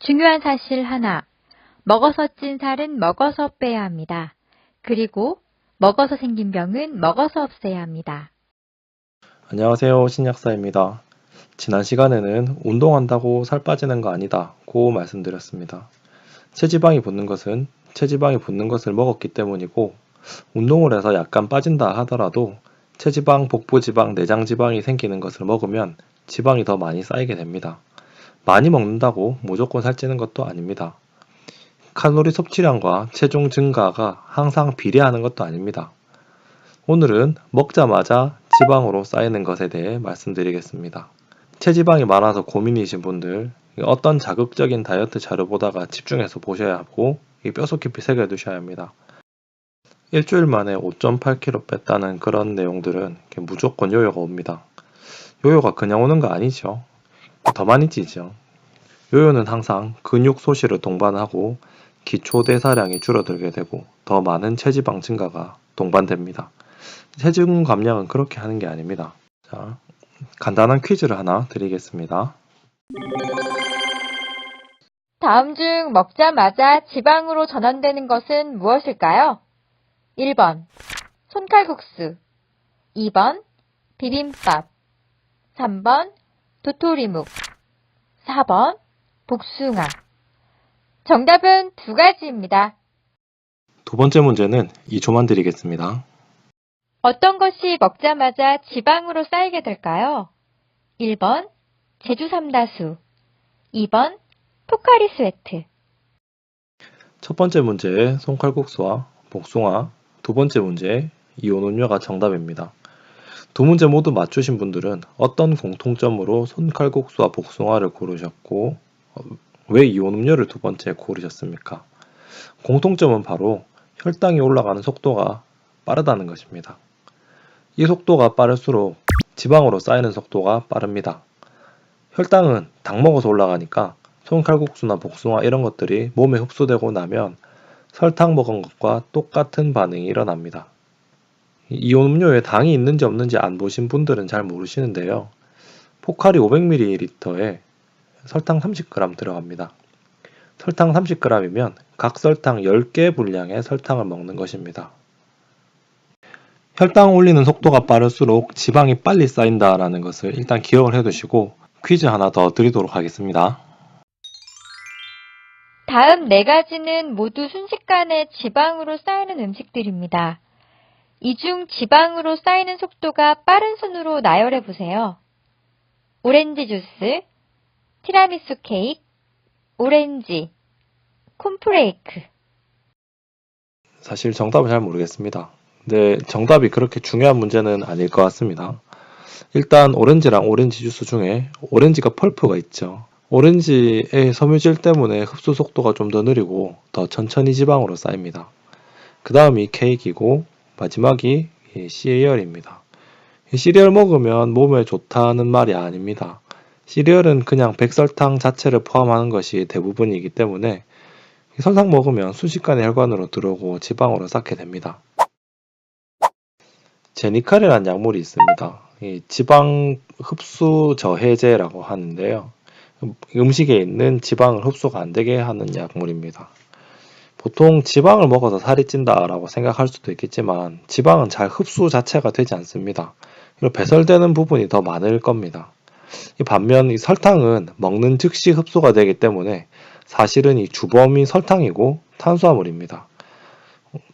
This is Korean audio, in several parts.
중요한 사실 하나. 먹어서 찐 살은 먹어서 빼야 합니다. 그리고 먹어서 생긴 병은 먹어서 없애야 합니다. 안녕하세요. 신약사입니다. 지난 시간에는 운동한다고 살 빠지는 거 아니다고 말씀드렸습니다. 체지방이 붙는 것은 체지방이 붙는 것을 먹었기 때문이고, 운동을 해서 약간 빠진다 하더라도 체지방, 복부지방, 내장지방이 생기는 것을 먹으면 지방이 더 많이 쌓이게 됩니다. 많이 먹는다고 무조건 살찌는 것도 아닙니다. 칼로리 섭취량과 체중 증가가 항상 비례하는 것도 아닙니다. 오늘은 먹자마자 지방으로 쌓이는 것에 대해 말씀드리겠습니다. 체지방이 많아서 고민이신 분들, 어떤 자극적인 다이어트 자료 보다가 집중해서 보셔야 하고 뼛속 깊이 새겨두셔야 합니다. 일주일 만에 5.8kg 뺐다는 그런 내용들은 무조건 요요가 옵니다. 요요가 그냥 오는 거 아니죠. 더 많이 찌죠. 요요는 항상 근육 소실을 동반하고 기초 대사량이 줄어들게 되고 더 많은 체지방 증가가 동반됩니다. 체중 감량은 그렇게 하는 게 아닙니다. 자, 간단한 퀴즈를 하나 드리겠습니다. 다음 중 먹자마자 지방으로 전환되는 것은 무엇일까요? 1번 손칼국수, 2번 비빔밥, 3번 도토리묵, 4번 복숭아. 정답은 두 가지입니다. 두 번째 문제는 2초만 드리겠습니다. 어떤 것이 먹자마자 지방으로 쌓이게 될까요? 1번 제주 삼다수, 2번 포카리 스웨트. 첫 번째 문제의 손칼국수와 복숭아, 두 번째 문제의 이온음료가 정답입니다. 두 문제 모두 맞추신 분들은 어떤 공통점으로 손칼국수와 복숭아를 고르셨고 왜 이온음료를 두 번째 고르셨습니까? 공통점은 바로 혈당이 올라가는 속도가 빠르다는 것입니다. 이 속도가 빠를수록 지방으로 쌓이는 속도가 빠릅니다. 혈당은 당 먹어서 올라가니까 손칼국수나 복숭아 이런 것들이 몸에 흡수되고 나면 설탕 먹은 것과 똑같은 반응이 일어납니다. 이온 음료에 당이 있는지 없는지 안 보신 분들은 잘 모르시는데요. 포카리 500ml에 설탕 30g 들어갑니다. 설탕 30g이면 각 설탕 10개 분량의 설탕을 먹는 것입니다. 혈당 올리는 속도가 빠를수록 지방이 빨리 쌓인다라는 것을 일단 기억을 해두시고 퀴즈 하나 더 드리도록 하겠습니다. 다음 네 가지는 모두 순식간에 지방으로 쌓이는 음식들입니다. 이 중 지방으로 쌓이는 속도가 빠른 순으로 나열해 보세요. 오렌지 주스, 티라미수 케이크, 오렌지, 콘프레이크. 사실 정답은 잘 모르겠습니다. 근데 정답이 그렇게 중요한 문제는 아닐 것 같습니다. 일단 오렌지랑 오렌지 주스 중에 오렌지가 펄프가 있죠. 오렌지의 섬유질 때문에 흡수 속도가 좀 더 느리고 더 천천히 지방으로 쌓입니다. 그 다음이 케이크이고 마지막이 시리얼입니다. 시리얼 먹으면 몸에 좋다는 말이 아닙니다. 시리얼은 그냥 백설탕 자체를 포함하는 것이 대부분이기 때문에 설탕 먹으면 순식간에 혈관으로 들어오고 지방으로 쌓게 됩니다. 제니칼이라는 약물이 있습니다. 지방 흡수 저해제라고 하는데요. 음식에 있는 지방을 흡수가 안 되게 하는 약물입니다. 보통 지방을 먹어서 살이 찐다라고 생각할 수도 있겠지만 지방은 잘 흡수 자체가 되지 않습니다. 배설되는 부분이 더 많을 겁니다. 반면 이 설탕은 먹는 즉시 흡수가 되기 때문에 사실은 이 주범이 설탕이고 탄수화물입니다.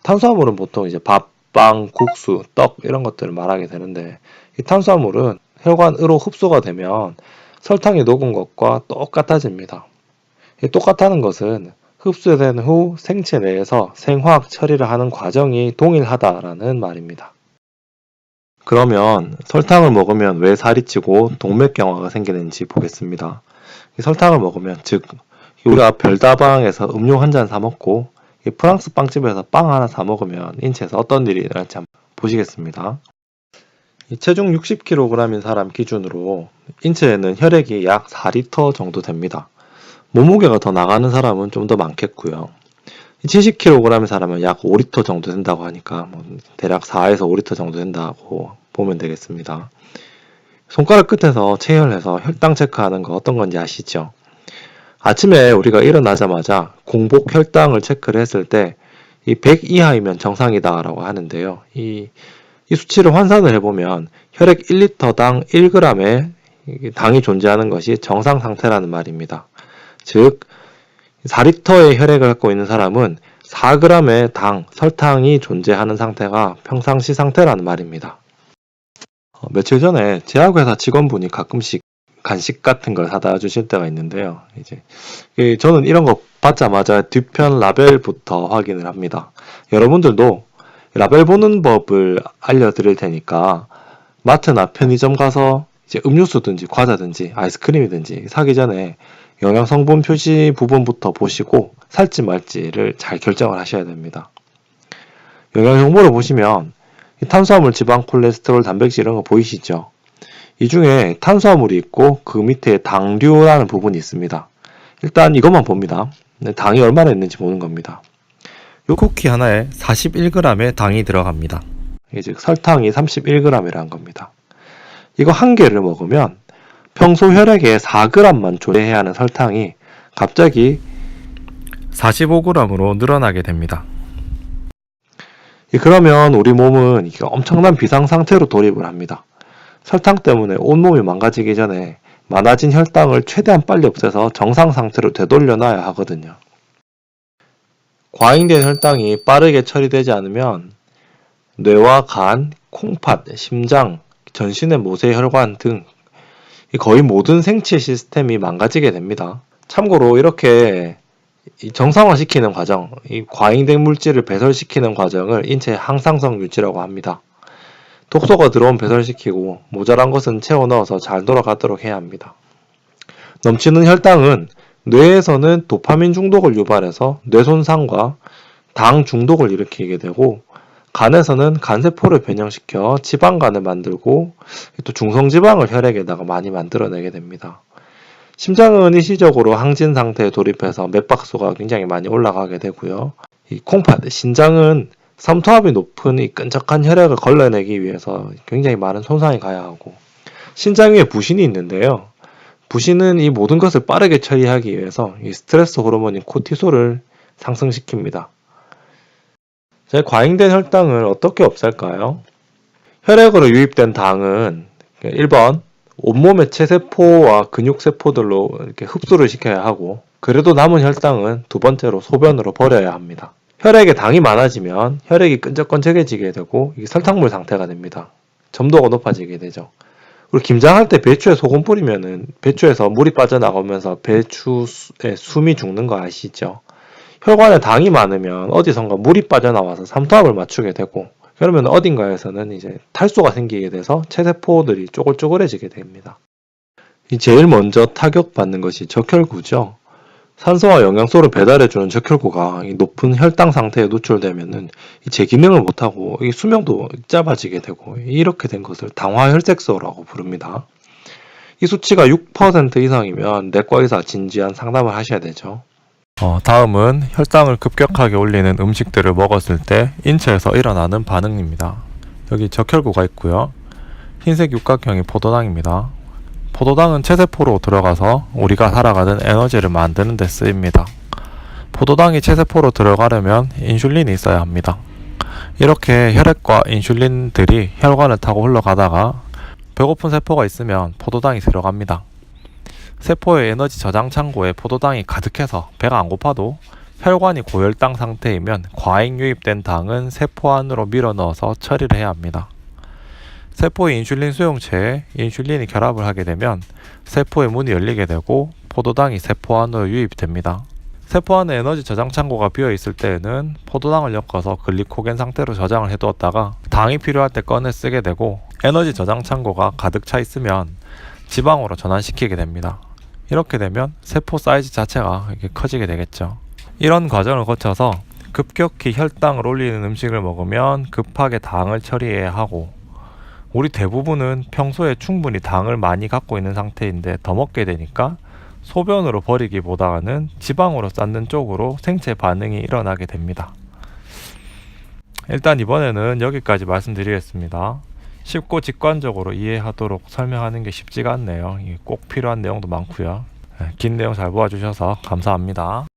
탄수화물은 보통 이제 밥, 빵, 국수, 떡 이런 것들을 말하게 되는데 이 탄수화물은 혈관으로 흡수가 되면 설탕이 녹은 것과 똑같아집니다. 똑같다는 것은 흡수된 후 생체 내에서 생화학 처리를 하는 과정이 동일하다라는 말입니다. 그러면 설탕을 먹으면 왜 살이 찌고 동맥경화가 생기는지 보겠습니다. 설탕을 먹으면 즉 우리가 별다방에서 음료 한 잔 사 먹고 프랑스 빵집에서 빵 하나 사 먹으면 인체에서 어떤 일이 일어날지 한번 보시겠습니다. 체중 60kg인 사람 기준으로 인체에는 혈액이 약 4리터 정도 됩니다. 몸무게가 더 나가는 사람은 좀 더 많겠고요. 70kg인 사람은 약 5리터 정도 된다고 하니까 대략 4에서 5리터 정도 된다고 보면 되겠습니다. 손가락 끝에서 체열해서 혈당 체크하는 거 어떤 건지 아시죠? 아침에 우리가 일어나자마자 공복 혈당을 체크를 했을 때 이 100 이하이면 정상이다라고 하는데요. 이 수치를 환산을 해보면 혈액 1리터당 1g의 당이 존재하는 것이 정상 상태라는 말입니다. 즉 4리터의 혈액을 갖고 있는 사람은 4g의 당, 설탕이 존재하는 상태가 평상시 상태라는 말입니다. 며칠 전에 제약회사 직원분이 가끔씩 간식 같은 걸 사다 주실 때가 있는데요. 이제 저는 이런 거 받자마자 뒤편 라벨부터 확인을 합니다. 여러분들도 라벨 보는 법을 알려드릴 테니까 마트나 편의점 가서 이제 음료수든지 과자든지 아이스크림이든지 사기 전에 영양 성분 표시 부분부터 보시고 살지 말지를 잘 결정을 하셔야 됩니다. 영양 정보를 보시면 탄수화물, 지방, 콜레스테롤, 단백질 이런 거 보이시죠? 이 중에 탄수화물이 있고 그 밑에 당류라는 부분이 있습니다. 일단 이것만 봅니다. 당이 얼마나 있는지 보는 겁니다. 요 쿠키 하나에 41g의 당이 들어갑니다. 즉 설탕이 31g이라는 겁니다. 이거 한 개를 먹으면 평소 혈액에 4g만 존재해야 하는 설탕이 갑자기 45g으로 늘어나게 됩니다. 그러면 우리 몸은 엄청난 비상 상태로 돌입을 합니다. 설탕 때문에 온몸이 망가지기 전에 많아진 혈당을 최대한 빨리 없애서 정상 상태로 되돌려 놔야 하거든요. 과잉된 혈당이 빠르게 처리되지 않으면 뇌와 간, 콩팥, 심장, 전신의 모세 혈관 등 거의 모든 생체 시스템이 망가지게 됩니다. 참고로 이렇게 정상화시키는 과정, 이 과잉된 물질을 배설시키는 과정을 인체 항상성 유지라고 합니다. 독소가 들어온 배설시키고 모자란 것은 채워 넣어서 잘 돌아가도록 해야 합니다. 넘치는 혈당은 뇌에서는 도파민 중독을 유발해서 뇌 손상과 당 중독을 일으키게 되고 간에서는 간세포를 변형시켜 지방간을 만들고 또 중성지방을 혈액에다가 많이 만들어내게 됩니다. 심장은 일시적으로 항진 상태에 돌입해서 맥박수가 굉장히 많이 올라가게 되고요. 이 콩팥, 신장은 삼투압이 높은 이 끈적한 혈액을 걸러내기 위해서 굉장히 많은 손상이 가야 하고 신장 위에 부신이 있는데요. 부신은 이 모든 것을 빠르게 처리하기 위해서 이 스트레스 호르몬인 코티솔을 상승시킵니다. 과잉된 혈당을 어떻게 없앨까요? 혈액으로 유입된 당은 1번 온몸의 체세포와 근육세포들로 이렇게 흡수를 시켜야 하고 그래도 남은 혈당은 두 번째로 소변으로 버려야 합니다. 혈액에 당이 많아지면 혈액이 끈적끈적해지게 되고 이게 설탕물 상태가 됩니다. 점도가 높아지게 되죠. 그리고 김장할 때 배추에 소금 뿌리면은 배추에서 물이 빠져나가면서 배추의 숨이 죽는 거 아시죠? 혈관에 당이 많으면 어디선가 물이 빠져나와서 삼투압을 맞추게 되고 그러면 어딘가에서는 이제 탈소가 생기게 돼서 체세포들이 쪼글쪼글해지게 됩니다. 제일 먼저 타격받는 것이 적혈구죠. 산소와 영양소를 배달해주는 적혈구가 높은 혈당 상태에 노출되면은 제 기능을 못하고 수명도 짧아지게 되고 이렇게 된 것을 당화혈색소라고 부릅니다. 이 수치가 6% 이상이면 내과 의사 진지한 상담을 하셔야 되죠. 다음은 혈당을 급격하게 올리는 음식들을 먹었을 때 인체에서 일어나는 반응입니다. 여기 적혈구가 있고요. 흰색 육각형이 포도당입니다. 포도당은 체세포로 들어가서 우리가 살아가는 에너지를 만드는 데 쓰입니다. 포도당이 체세포로 들어가려면 인슐린이 있어야 합니다. 이렇게 혈액과 인슐린들이 혈관을 타고 흘러가다가 배고픈 세포가 있으면 포도당이 들어갑니다. 세포의 에너지 저장 창고에 포도당이 가득해서 배가 안 고파도 혈관이 고혈당 상태이면 과잉 유입된 당은 세포 안으로 밀어 넣어서 처리를 해야 합니다. 세포의 인슐린 수용체에 인슐린이 결합을 하게 되면 세포의 문이 열리게 되고 포도당이 세포 안으로 유입됩니다. 세포 안에 에너지 저장 창고가 비어 있을 때에는 포도당을 엮어서 글리코겐 상태로 저장을 해두었다가 당이 필요할 때 꺼내 쓰게 되고 에너지 저장 창고가 가득 차 있으면 지방으로 전환시키게 됩니다. 이렇게 되면 세포 사이즈 자체가 이렇게 커지게 되겠죠. 이런 과정을 거쳐서 급격히 혈당을 올리는 음식을 먹으면 급하게 당을 처리해야 하고 우리 대부분은 평소에 충분히 당을 많이 갖고 있는 상태인데 더 먹게 되니까 소변으로 버리기보다는 지방으로 쌓는 쪽으로 생체 반응이 일어나게 됩니다. 일단 이번에는 여기까지 말씀드리겠습니다. 쉽고 직관적으로 이해하도록 설명하는 게 쉽지가 않네요. 꼭 필요한 내용도 많고요. 긴 내용 잘 보아주셔서 감사합니다.